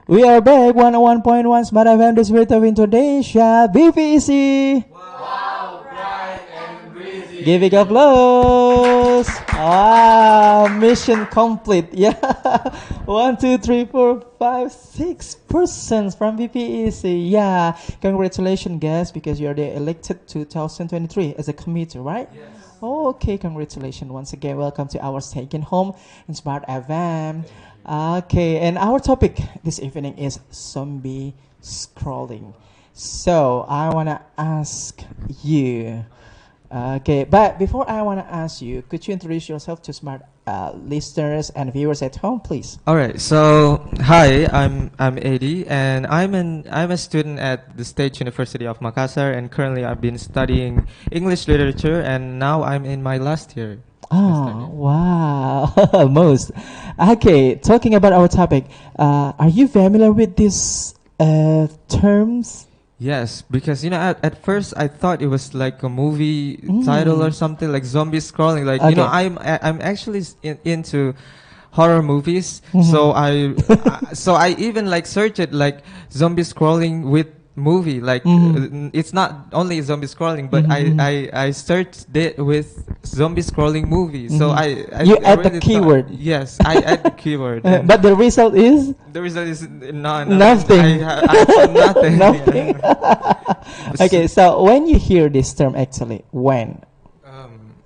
We are back 101.1 Smartfm, the spirit of Indonesia, BPEC. Wow, bright and breezy. Giving applause. Wow, mission complete. Yeah. 1, 2, 3, 4, 5, 6% from BPEC. Yeah. Congratulations, guys, because you are the elected 2023 as a committee, right? Yes. Oh, okay, congratulations once again. Welcome to our second home in Smart FM. Okay, and our topic this evening is zombie scrolling. So I wanna ask you. Okay, but before I wanna ask you, could you introduce yourself to Smart listeners and viewers at home, please? All right. So, hi, I'm Eddie, and I'm a student at the State University of Makassar, and currently I've been studying English literature, and now I'm in my last year. Oh, wow. Most. Okay, talking about our topic, are you familiar with these terms? Yes, because at first I thought it was like a movie title or something, like zombie scrolling. Like Okay. I'm actually into horror movies, so I even like search it like zombie scrolling with movie. Like it's not only zombie scrolling, but I searched it with zombie scrolling movie. So You I add the really keyword. Yes, I add the keyword. But the result is The result is nothing. I found nothing. Nothing. Okay, so when you hear this term, actually, when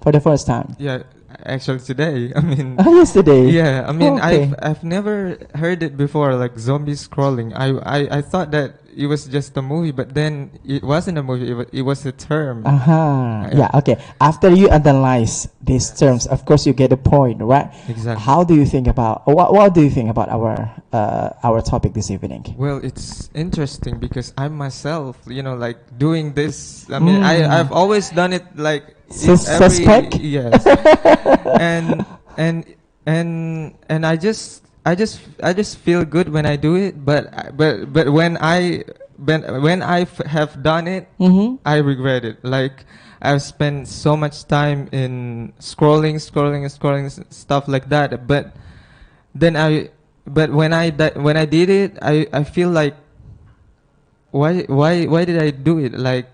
for the first time? Yeah, actually today. I mean, Yesterday. yeah. I mean, Okay. I've never heard it before, like zombie scrolling. I thought that it was just a movie, but then it wasn't a movie. It was a term. Yeah. Okay. After you analyze these terms, of course, you get a point, right? Exactly. How do you think about what do you think about our topic this evening? Well, it's interesting because I myself, like doing this. I mean, I've always done it like Suspect? Yes. and I just feel good when I do it, but when I have done it, I regret it. Like I've spent so much time in scrolling, stuff like that. But when I did it, I feel like why did I do it? Like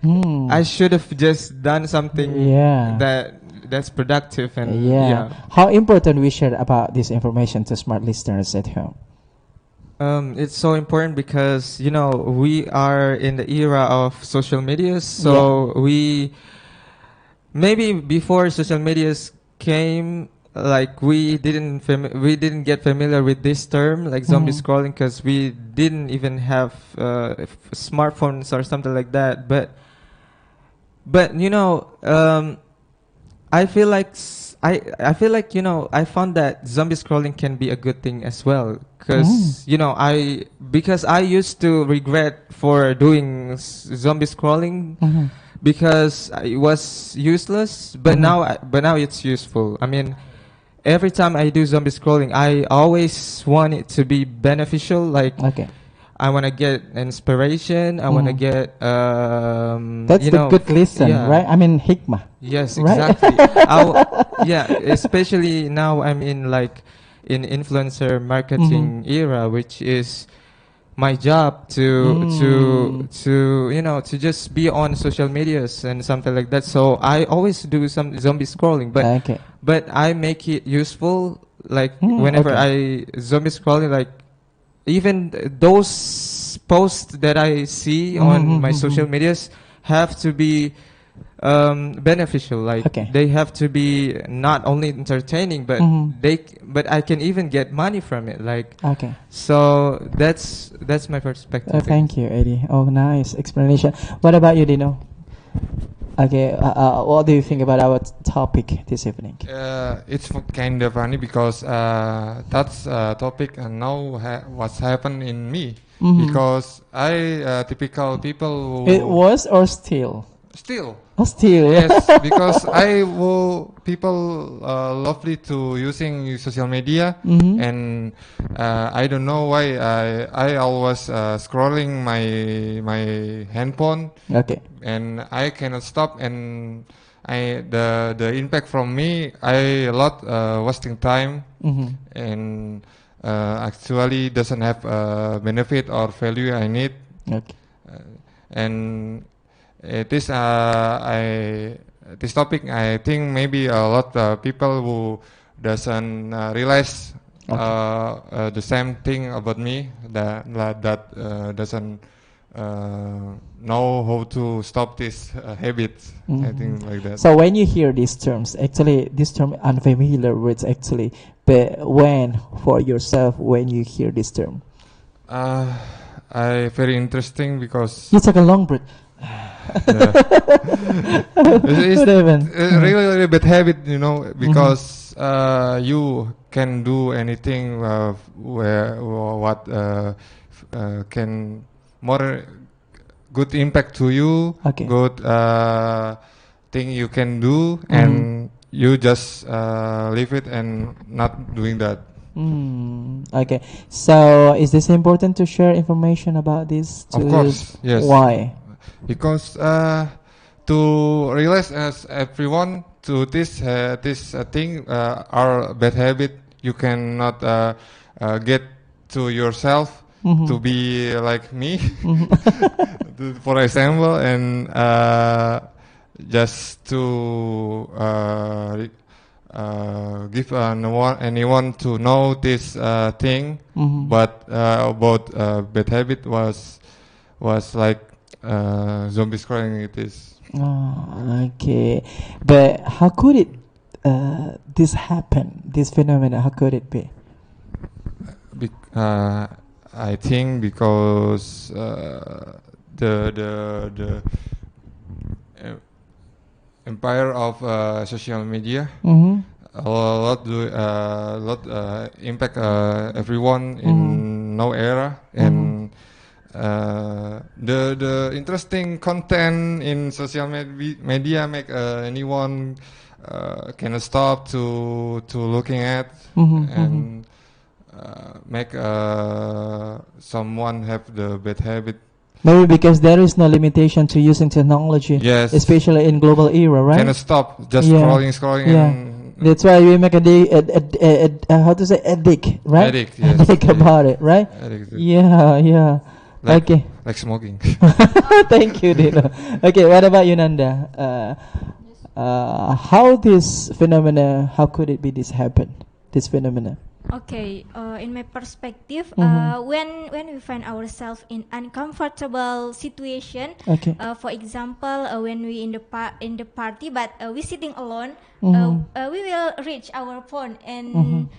I should have just done something that's productive and Yeah. How important we share about this information to smart listeners at home? It's so important because we are in the era of social media, so we maybe before social medias came, like we didn't get familiar with this term like zombie scrolling because we didn't even have smartphones or something like that. But I feel like I feel like I found that zombie scrolling can be a good thing as well because because I used to regret for doing zombie scrolling because it was useless, but now it's useful. I mean, every time I do zombie scrolling, I always want it to be beneficial. Like I want to get inspiration. I want to get that's the good lesson, right? I mean, hikmah. Yes, right? exactly. Especially now I'm in influencer marketing era, which is my job to just be on social medias and something like that. So I always do some zombie scrolling, but I make it useful. Like whenever I zombie scrolling, like even those posts that I see on my social medias have to be beneficial. Like they have to be not only entertaining, but but I can even get money from it. Like so that's my perspective. Thank you, Eddie. Oh, nice explanation. What about you, Dino? Okay, what do you think about our topic this evening? It's kind of funny because that's a topic and now what's happened in me because I typical people who It was or still? Still. Oh, still. Yes, because people lovely to using social media and I don't know why I always scrolling my handphone. And I cannot stop and the impact from me I a lot wasting time and actually doesn't have benefit or value I need. Okay. And this topic, I think maybe a lot of people who doesn't realize the same thing about me, that doesn't know how to stop this habit. I think like that. So when you hear these terms, actually this term unfamiliar words actually, but when for yourself when you hear this term? I very interesting because You take a long break. it's really bad habit, you know, because you can do anything what can more good impact to you, good thing you can do, and you just leave it and not doing that. Okay, so is this important to share information about this? Of course, yes. Why? Because to realize as everyone to this thing our bad habit, you cannot get to yourself to be like me, for example, and just to give anyone to know this thing, but about bad habit was like zombie scrolling. It is. Okay, but how could it this happen? This phenomenon, how could it be? I think because the empire of social media a lot impact everyone in no era, and the interesting content in social media make anyone can stop to looking at and make someone have the bad habit. Maybe because there is no limitation to using technology, yes, especially in global era, right? Cannot stop, just scrolling. Yeah. And that's why we make how to say addict, right? Addict, yes. Addict about it, right? Addict. Yeah. Like, okay. Like smoking. Thank you, Dino. Okay, what about you, Nanda? How this phenomena? How could it be this happen? This phenomena. Okay, in my perspective, when we find ourselves in uncomfortable situation, for example, when we in the party, but we sitting alone, we will reach our phone and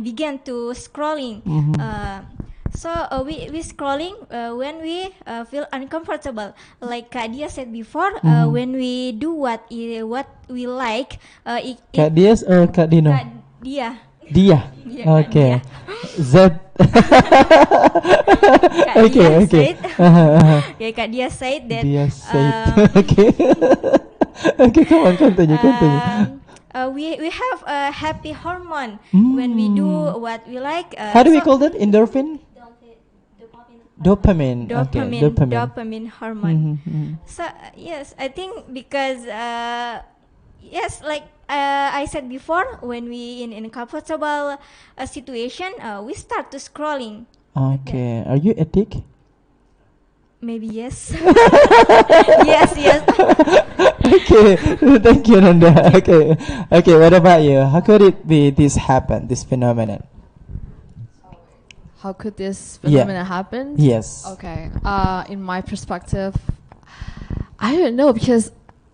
begin to scrolling. So we scrolling when we feel uncomfortable. Like Kak Dia said before, when we do what we like. Kak Dia or Kak Dino? Kak Dia. Dia. Okay. Z. Okay. Yeah, Kak Dia said that. Dia said. Okay. Okay, come on, continue. We have a happy hormone when we do what we like. How do we call that? Endorphin? Dopamine. Dopamine hormone. So yes, I think because yes, like I said before, when we in a comfortable situation, we start to scrolling. Okay. Are you addict? Maybe yes. yes. Okay. Thank you, Nanda. Okay. What about you? How could it be this happen? This phenomenon? How could this phenomenon happen? Yes. Okay. In my perspective, I don't know, because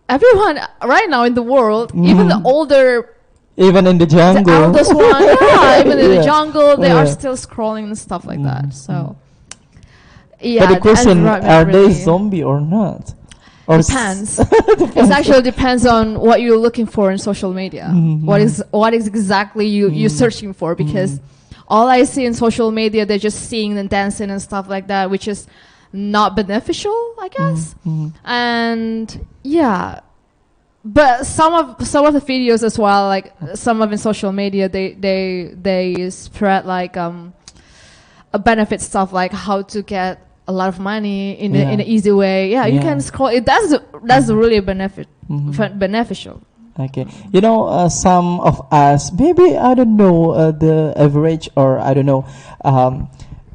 everyone right now in the world, even the older, even in the jungle, the eldest one, even in the jungle, they are still scrolling and stuff like that. So, yeah. But the question: are they zombie or not? Or depends. It actually depends on what you're looking for in social media. What is exactly you're searching for? Because all I see in social media, they're just seeing and dancing and stuff like that, which is not beneficial, I guess. And yeah, but some of the videos as well, like some of in social media, they spread like a benefit stuff, like how to get a lot of money in an easy way. Yeah, you can scroll. That's really beneficial. Okay, you know, some of us, maybe I don't know the average, or I don't know,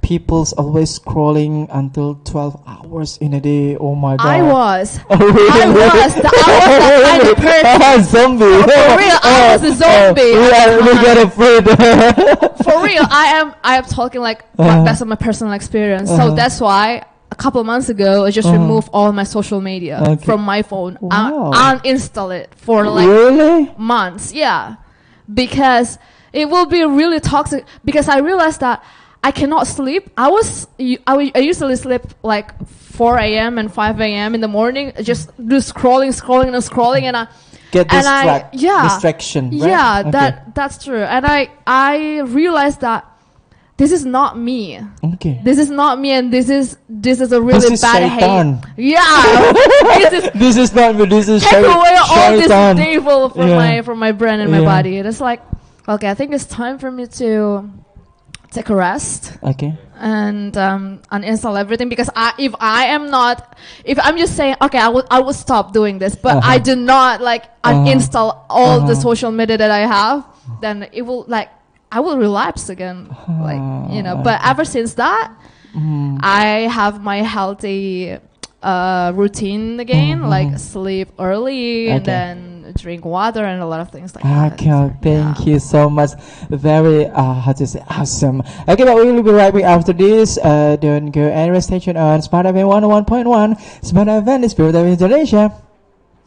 people's always scrolling until 12 hours in a day. Oh my god! I was. Oh, really? I was that kind of person. Zombie. For real, I was a zombie. We get afraid. For real, I am talking like based on my personal experience. So that's why a couple of months ago I just removed all my social media from my phone. Wow. Uninstall it for like Really? months. Yeah, because it will be really toxic. Because I realized that I cannot sleep. I usually sleep like 4 a.m. and 5 a.m. in the morning. Just do scrolling, and I Get distraction. Right? Yeah, Okay. that's true. And I realized that this is not me. Okay. This is not me, and this is a really This is bad shaitan. hate. Yeah, This is not me. This is take away all this shaitan. devil from my brain and my Yeah. body. And it's like, okay, I think it's time for me to take a rest Okay. and uninstall everything, because if I'm just saying, okay, I would stop doing this, but I do not like uninstall all the social media that I have, then it will like I will relapse again, like, you know. But ever since that, I have my healthy routine again, like sleep early and then drink water and a lot of things like that. Okay, thank you so much. Very, how to say, awesome. Okay, but we will be right back after this. Don't go anywhere. Stay tuned on Smartfm 101.1. Smartfm is built in Indonesia.